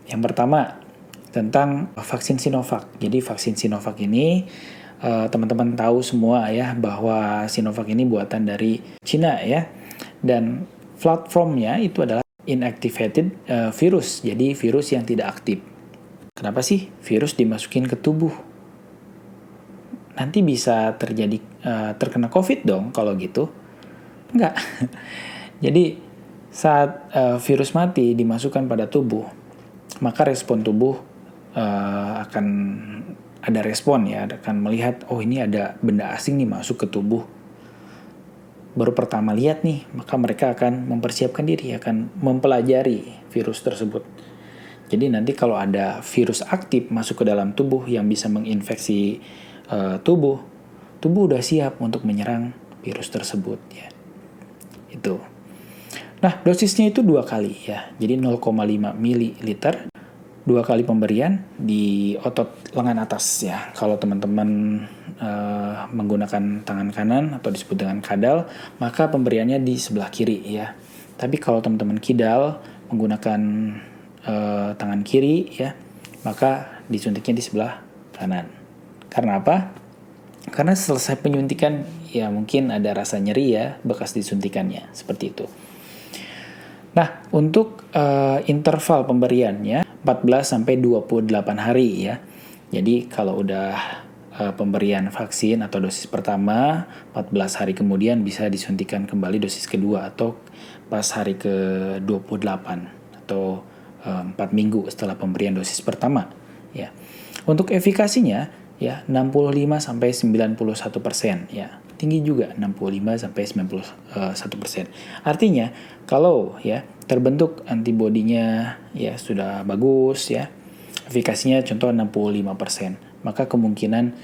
Yang pertama tentang vaksin Sinovac. Jadi vaksin Sinovac ini teman-teman tahu semua ya bahwa Sinovac ini buatan dari Cina ya. Dan platformnya itu adalah inactivated virus. Jadi virus yang tidak aktif. Kenapa sih virus dimasukin ke tubuh? Nanti bisa terjadi terkena COVID dong kalau gitu. Enggak. Jadi saat virus mati dimasukkan pada tubuh, maka respon tubuh akan ada respon ya, akan melihat oh ini ada benda asing nih masuk ke tubuh. Baru pertama lihat nih, maka mereka akan mempersiapkan diri, akan mempelajari virus tersebut. Jadi nanti kalau ada virus aktif masuk ke dalam tubuh yang bisa menginfeksi tubuh udah siap untuk menyerang virus tersebut ya. Itu. Nah, dosisnya itu 2 kali ya. Jadi 0,5 ml 2 kali pemberian di otot lengan atas ya. Kalau teman-teman menggunakan tangan kanan atau disebut dengan kadal, maka pemberiannya di sebelah kiri ya. Tapi kalau teman-teman kidal menggunakan tangan kiri ya, maka disuntiknya di sebelah kanan. Karena apa? Karena selesai penyuntikan ya mungkin ada rasa nyeri ya bekas disuntikannya, seperti itu. Nah, untuk interval pemberiannya 14 sampai 28 hari ya. Jadi kalau udah pemberian vaksin atau dosis pertama 14 hari kemudian bisa disuntikan kembali dosis kedua atau pas hari ke-28 atau 4 minggu setelah pemberian dosis pertama ya. Untuk efikasinya ya 65 sampai 91% ya. Tinggi juga 65 sampai 91%. Artinya kalau ya terbentuk antibodinya ya sudah bagus ya, efikasinya contoh 65%, maka kemungkinan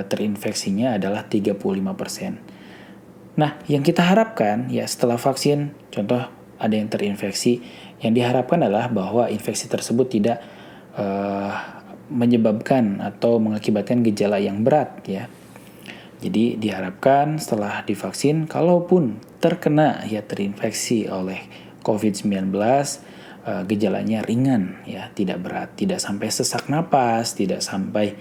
terinfeksinya adalah 35%. Nah, yang kita harapkan ya setelah vaksin, contoh ada yang terinfeksi, yang diharapkan adalah bahwa infeksi tersebut tidak menyebabkan atau mengakibatkan gejala yang berat ya. Jadi diharapkan setelah divaksin, kalaupun terkena ya terinfeksi oleh COVID-19, gejalanya ringan ya, tidak berat, tidak sampai sesak napas, tidak sampai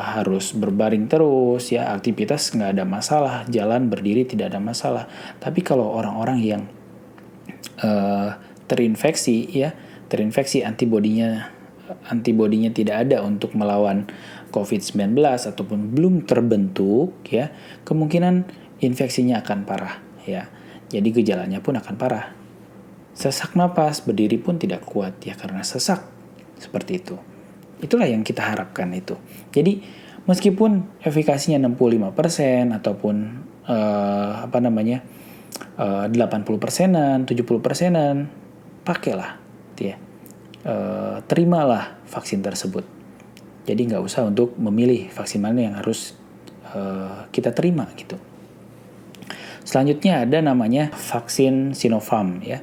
harus berbaring terus ya, aktivitas nggak ada masalah, jalan berdiri tidak ada masalah. Tapi kalau orang-orang yang terinfeksi ya, terinfeksi antibodinya tidak ada untuk melawan COVID-19 ataupun belum terbentuk ya, kemungkinan infeksinya akan parah ya. Jadi gejalanya pun akan parah. Sesak napas, berdiri pun tidak kuat ya karena sesak. Seperti itu. Itulah yang kita harapkan itu. Jadi meskipun efikasinya 65% ataupun 80%-an, 70%-an, pakailah ya. Terimalah vaksin tersebut. Jadi nggak usah untuk memilih vaksin mana yang harus kita terima gitu. Selanjutnya ada namanya vaksin Sinopharm ya.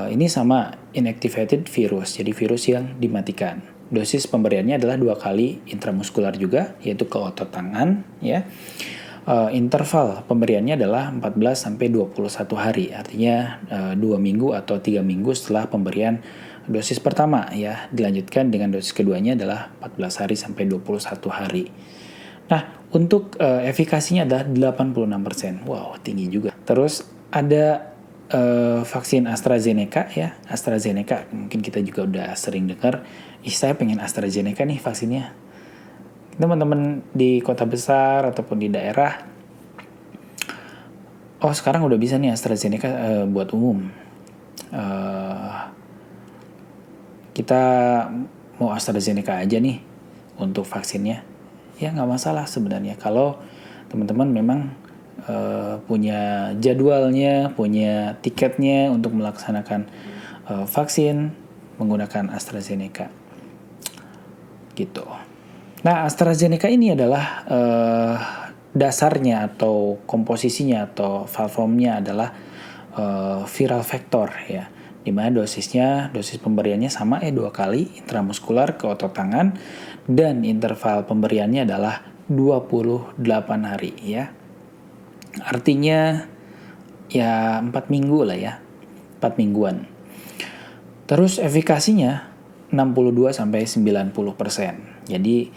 Ini sama inactivated virus, jadi virus yang dimatikan. Dosis pemberiannya adalah 2 kali intramuskular juga, yaitu ke otot tangan ya. Interval pemberiannya adalah 14 sampai 21 hari, artinya 2 minggu atau 3 minggu setelah pemberian dosis pertama ya. Dilanjutkan dengan dosis keduanya adalah 14 hari sampai 21 hari. Nah, untuk efikasinya adalah 86%. Wow, tinggi juga. Terus ada vaksin AstraZeneca ya. AstraZeneca mungkin kita juga udah sering dengar. Saya pengen AstraZeneca nih vaksinnya. Teman-teman di kota besar ataupun di daerah, oh sekarang udah bisa nih AstraZeneca buat umum. Kita mau AstraZeneca aja nih untuk vaksinnya. Ya nggak masalah sebenarnya kalau teman-teman memang punya jadwalnya, punya tiketnya untuk melaksanakan vaksin menggunakan AstraZeneca gitu. Nah, AstraZeneca ini adalah dasarnya atau komposisinya atau platformnya adalah viral vector ya, di mana dosis pemberiannya sama 2 kali intramuskular ke otot tangan, dan interval pemberiannya adalah 28 hari ya. Artinya ya 4 minggu lah ya, 4 mingguan. Terus efikasinya 62-90%. Jadi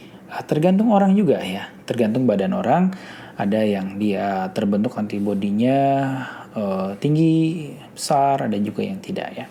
tergantung orang juga ya, tergantung badan orang. Ada yang dia terbentuk antibodinya tinggi, besar, ada juga yang tidak ya.